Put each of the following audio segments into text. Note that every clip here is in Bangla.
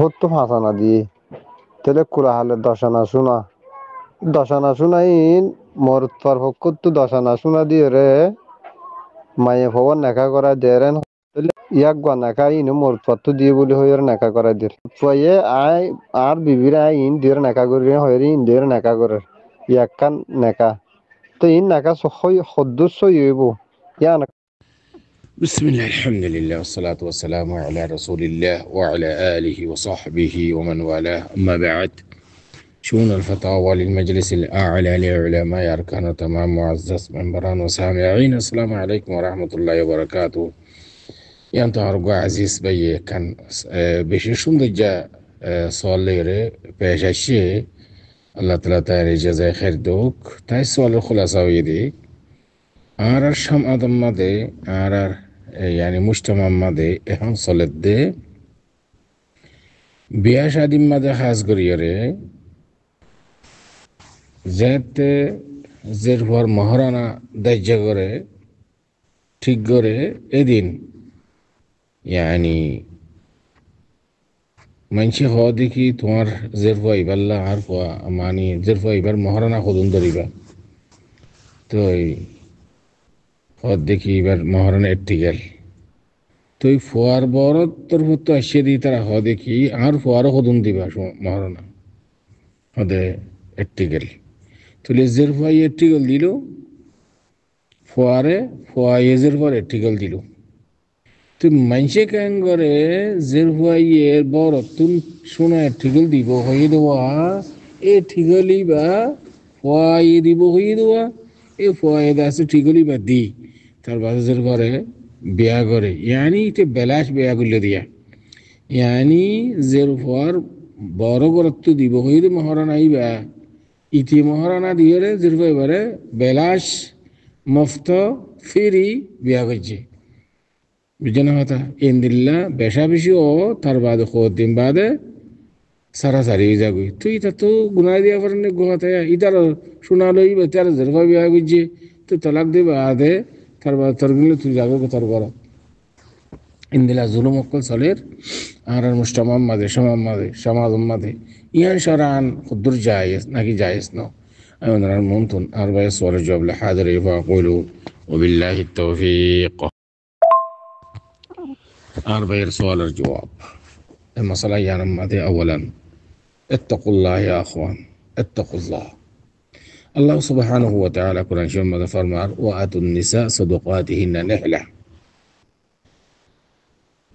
হতো ফাঁসানা দিয়ে তেলে কুলা হালে দশানা শোনা দশানা শোনাইন মোর তোর পক্ষ তো দশানা শোনা দিয়ে রে মায়ে ভবন নেখা করা দেরেন ইয়াক গা নেখা ইনু মোর পত্র দিয়ে বলে হয়ে নেখা করা দিয়ে পয়ে আই আর বিবির আই ইন দিয়ে নেখা করি হয়ে ইন দিয়ে নেখা করে ইয়াক কান নেখা তো ইন নেখা সদ্য হইব ইয়া بسم الله الحمد لله والصلاة والسلام على رسول الله وعلى آله وصحبه ومن والاه أما بعد شؤون الفتاوى للمجلس الأعلى لعلماء أركان تمام معزز منبران وسامعين السلام عليكم ورحمة الله وبركاته ينتهر عزيز بي كان بشيشون دجا صاليري بيشاشي الله تعالى جزاء خير دوك تاي سؤال الخلاصة ويدي আরার সমাজের মাঝে আরার yani মুজতামার মাঝে এখন চলে দে বিয়া শাদীর মাঝে খাস করিয়ে যেতে যে ভর মহারানা দাহ্য করে ঠিক করে এদিন yani মানুষে হওয়া দেখি তোমার জেরফা ইবাল্লা আর মানে জেরফা ইবার মহারানা কদুন ধরিবা তো দেখি এবার মহারানা এটি গেল তো এই ফোয়ার বড় তোর তো আসিয়ে দিই তারা দেখি আর ফোয়ারও কদুন দিবা মহারানা হদে এটি গেল তুলে জের ফোয়াই এটি গেল দিল ফোয়ারে ফোয়াইজের পর এটি গেল দিল তুই মানসে কেন করে জের ফোয়াইয়ের বড় তুন শোনা এটি গেল দিব হয়ে দেওয়া এ ঠিকলি বা ফোয়াই দিব হয়ে দেওয়া এ ফোয়াই আছে ঠিকলি বা দি তার বাজার ঘরে বিয়া করে ইয়ানি এটা বেলাস বিয়া করলে দিয়া ইয়ানি জের ফর বড় গুরুত্ব দিব হইলে মহারানা আইবা ইতি মহারানা দিয়ে জের এবারে বেলাস মফত ফিরি বিয়া করছে বুঝে না কথা ইন্দিল্লা বেশা বেশি ও তার বাদে দিন বাদে সারা সারি যাবি তুই তা তো গুনাই দিয়া পারেন গোহাতে ইতার শোনালো তার জের বিয়া করছে তো তালাক দিবা আদে তার বাদ তোর গেলে তুই যাবে তোর ঘর ইন্দিলা জুলুম অক্কল চলের আর মুস্তামাম মাদে সমাজ মাদে ইয়ান সারান খুদ্দুর জায়েজ নাকি জায়েজ ন আমি ওনার মন্তন আর ভাই সওয়াল জবাব লা হাজার ফাকুলু ওবিল্লাহি তৌফিক আর ভাইয়ের সওয়ালের জবাব المسألة يعني ماذا أولا اتقوا الله يا أخوان اتقوا الله الله سبحانه وتعالى قرآن شو ماذا فرمار وآتوا النساء صدقاتهن نحلة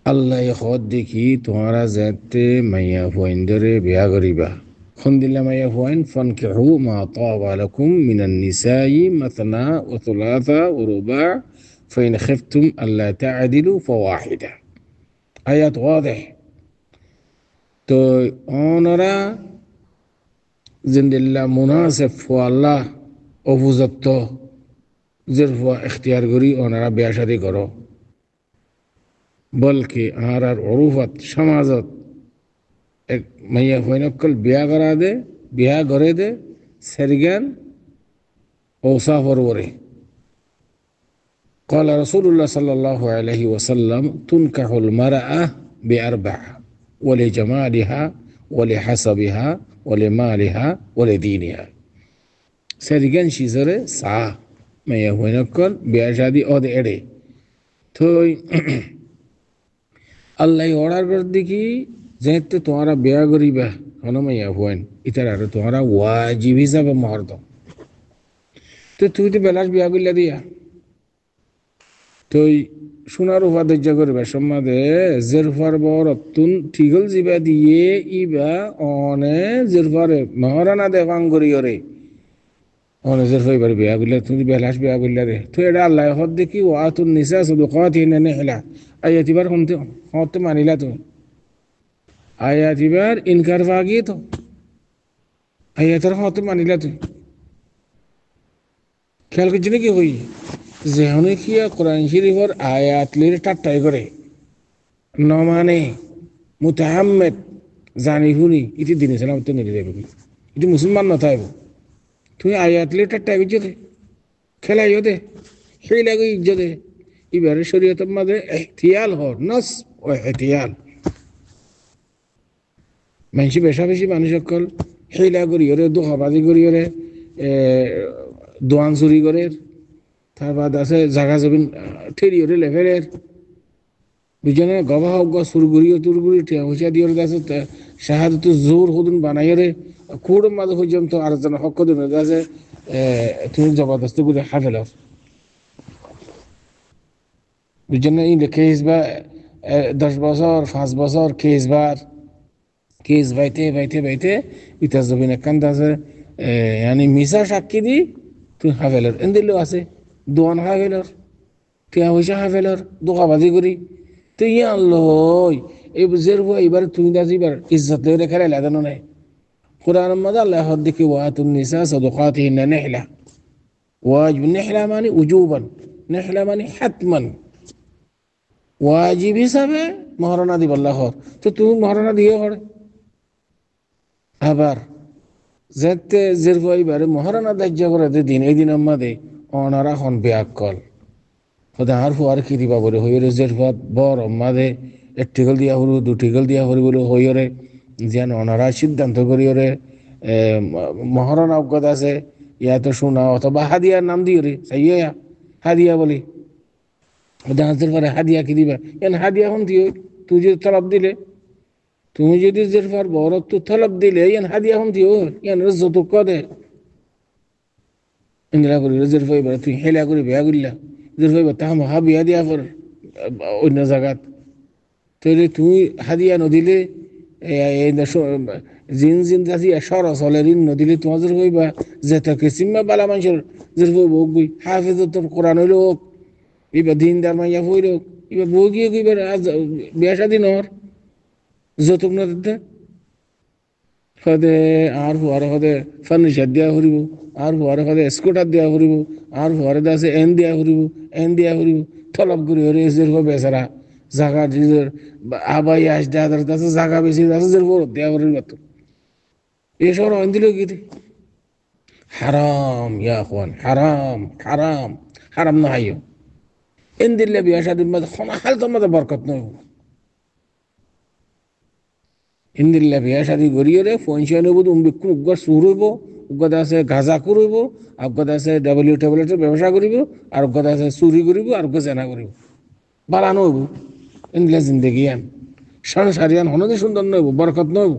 الله يخدكي تمارا ذات ما يفوين دري بيا غريبة خند الله ما يفوين فانكحوا ما طاب لكم من النساء مثنى وثلاثة ورباع فإن خفتم ألا تعدلوا فواحدة آيات واضح تو أنرا زند الله مناسب والله أفوزتو زرفوا اختيار غري أنرا بياشادي کرو بلکہ آرار عروفت شمازت ایک میاں ہوئنکل بیا کرا دے بیا کرے دے سرگان اوصاف ورورے قال رسول الله صلى الله عليه وسلم تنكح المرأة بأربع ولجمالها ولحسبها ولمالها ولدينها سرگان شیزره سعا میاں ہوئنکل بیا شادی او دے اڑے تو আল্লাহ অর্ডার করে দেখি যেহেতু তোমারা বিয়া করিবা হনমাইয়া হইন ইতার আর তোমারা ওয়াজিব হিসাবে মহর দাও তো তুই তো বেলাস বিয়া করলে দিয়া তুই সোনার উপাদের্য করবা সম্মাদে জেরফার বরতুন ঠিকল জিবা দিয়ে ইবা অনে জেরফারে মহারানা দেখাং করি ওরে অনে জেরফা এবার বিয়া করলে তুমি বেলাস বিয়া করলে রে তুই এটা আল্লাহ হদ দেখি ও আতুন নিসা সাদুকাতিহিন্না নিহলা আয়াত এবার হতে মানিলা তো আয়াত এবার ইনকার ভাগিয়ে তো আয়াতের হতে মানিলা তো খেয়াল করছি নাকি হই যেহনে কিয়া কোরআন শরীফের আয়াত লিরে টাট্টাই করে ন মানে মুতাহাম্মেদ জানি শুনি ইতি দিন ইসলাম তো নিয়ে যাবে ইতি মুসলমান না থাকব তুই আয়াত লিরে টাট্টাই করছো দে খেলাইও দে সেই লাগে ইজ্জতে এবারে শরীয়তের মাঝে এহতিয়াল হর নস ও এহতিয়াল মানুষ বেশা বেশি মানুষ সকল হিলা করি ওরে দোকাবাজি করি ওরে দোয়ান চুরি করে তারপর আছে জাগা জমিন ঠেরি ওরে লেভেলের বুঝনে গবা হোক সুরগুড়িও তুরগুড়ি টিয়া পয়সা দিয়ে আছে শাহাদত জোর হদুন বানাই রে কুড়ম মাঝে পর্যন্ত আর যেন হক দিন আছে তুমি জবরদস্তি করে হাফেল বুঝছেন এই কেস বা 10 বছর 5 বছর কেস বাইতে বাইতে বাইতে ইতাজ জমিন একান্ত আছে yani মিশা সাক্ষী দি তুই হাফেলর এন্দিলেও আছে দোয়ান হাফেলর টিয়া পয়সা হাফেলর দোকাবাজি করি তুই আল্লাহ এই বুঝের এবার তুই দাস এবার ইজ্জত লই রেখে লাগানো নাই কোরআন মধ্যে আল্লাহ দিকে ওয়াতুন নিসা সাদকাতিহিন নিহলা ওয়াজিব নিহলা মানে উজুবান নিহলা মানে হাতমান ওয়াজিব হিসাবে মহারণা দিব আল্লাহর তো তুমি মহারণা দিয়ে করে আবার যেতে জের এবারে মহারণা দাহ্য করে দিন এই দিন আমাদের অনারা হন বেয়াক কল আর ফুয়ার কি দিবা বলে হইরে জের ফুয়াত বর আমাদের এক টিকল দিয়া হরু দু টিকল দিয়া হরি বলে হইরে যেন ওনারা সিদ্ধান্ত করিওরে মহারণা অজ্ঞত আছে ইয়া তো শোনা অথবা হাদিয়ার নাম দিও রে সাইয়া হাদিয়া বলি দাঁতের পরে হাদিয়া কি দিবা এন হাদিয়া হন দিও তুই যদি তলব দিলে তুমি যদি জের ফার বড় তো তলব দিলে এন হাদিয়া হন দিও এন যত কদে ইন্দিরা করি জের ফাই তুই হেলা করে বিয়া করিলা জের ফাই তাহাম হা বিয়া দিয়া পর অন্য জায়গাত তাহলে তুমি হাদিয়া নদিলে জিন জিন দাসি সরস হলে ঋণ নদিলে তোমাদের কইবা যে তাকে সিম্মা বালা মানুষের যে হোক বই হাফেজ তোর কোরআন হইল হোক এবার দিনদার মাইয়া হইল হোক এবার বউ গিয়ে কইবার বিয়া স্বাধীন হর যৌতুক না দিতে হদে আর ফুয়ারে হদে ফার্নিচার দিয়া ফুরিব আর ফুয়ারে হদে স্কুটার দিয়া ফুরিব আর ফুয়ারে দাসে এন দিয়া ফুরিব এন দিয়া ফুরিব তলব করি হরে এসের বেচারা জাগা নিজের আবাই আস দাদার কাছে জাগা বেশি আছে যে বড় দেয়া করে মতো এসব অন দিল কি হারাম ইয়া খান হারাম হারাম হারাম না হাইও এন দিলে বিয়া শাদীর মধ্যে খনা হাল তোর মধ্যে বরকত নয় এন দিলে বিয়া শাদী করিয়ে রে ফোনশিয়া নেব বিক্ষু উগ্র সুর হইব উগ্রত আছে গাঁজা করইব উগ্রত আছে ট্যাবলেটের ব্যবসা করিব আর উগ্রত আছে চুরি করিব আর উগ্র জেনা করিব বালানো হইব ইন্দিলা জিন্দগি আন সংসারিয়ান হনদি সুন্দর নইব বরকত নইব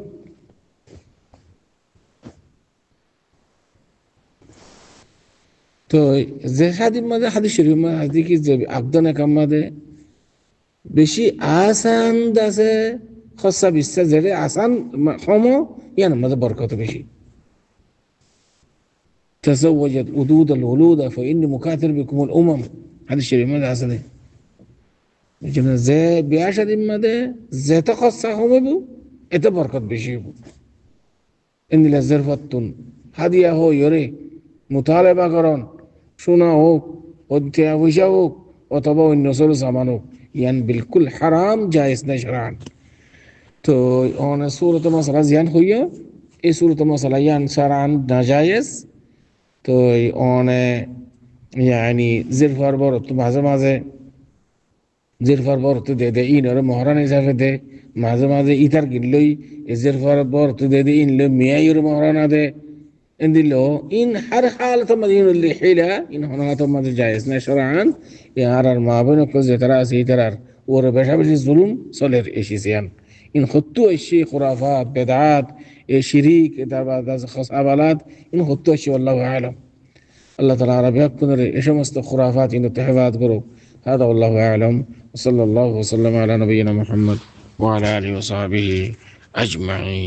তো যে শাদীর মাঝে হাদিস শরীফ মাঝে হাদিস কি যে আবদানে কাম মাঝে বেশি আসান আছে খসা বিশ্বাস যেটা আসান হম ইয়ান মাঝে বরকত বেশি تزوجت ودود الولود فإني مكاثر بكم الأمم হাদিস শরীফ মাঝে আছে যে বিয়া শাদীর মধ্যে যেতে খরচা কমাইব এতে বরকত বেশি হইব ইন্দিলা জেরফাতুন হাদিয়া হই ওরে মুতালেবা করন সোনা হোক অধ্যা পয়সা হোক অথবা অন্য সরু সামান হোক ইয়ান বিলকুল হারাম জায়েজ নাই শরআন তো অনে সূরত মাসলা জিয়ান হইয়া এই সূরত মাসলা ইয়ান শরআন নাজায়েজ তো অনে ইয়ানি জেরফার বরত মাঝে মাঝে জেরফার বরত দে ইনরে মহারান হিসাবে দে মাঝে মাঝে ইতার কিনলই জেরফার বরত দে inlay মিয়াইর Maharana they এন্দিলো in her হালত মদিন হিলা ইন হনাত মধ্যে জায়েজ না শরআন ইয়ার আর মাবন কো যেতারা আছে ইতার ওর বেশা বেশি জুলুম চলের এসিয়ান ইন হত্তু এশি খুরাফাত বিদআত এ শিরিক তারপর খাসাবালাত ইন হত্তু এশি আল্লাহু আলাম আল্লাহ তাআলা আরবিয়া কোনের এই সমস্ত খুরাফাত ইন তাহবাত করো هذا والله أعلم وصلى الله وسلم على نبينا محمد وعلى آله وصحبه أجمعين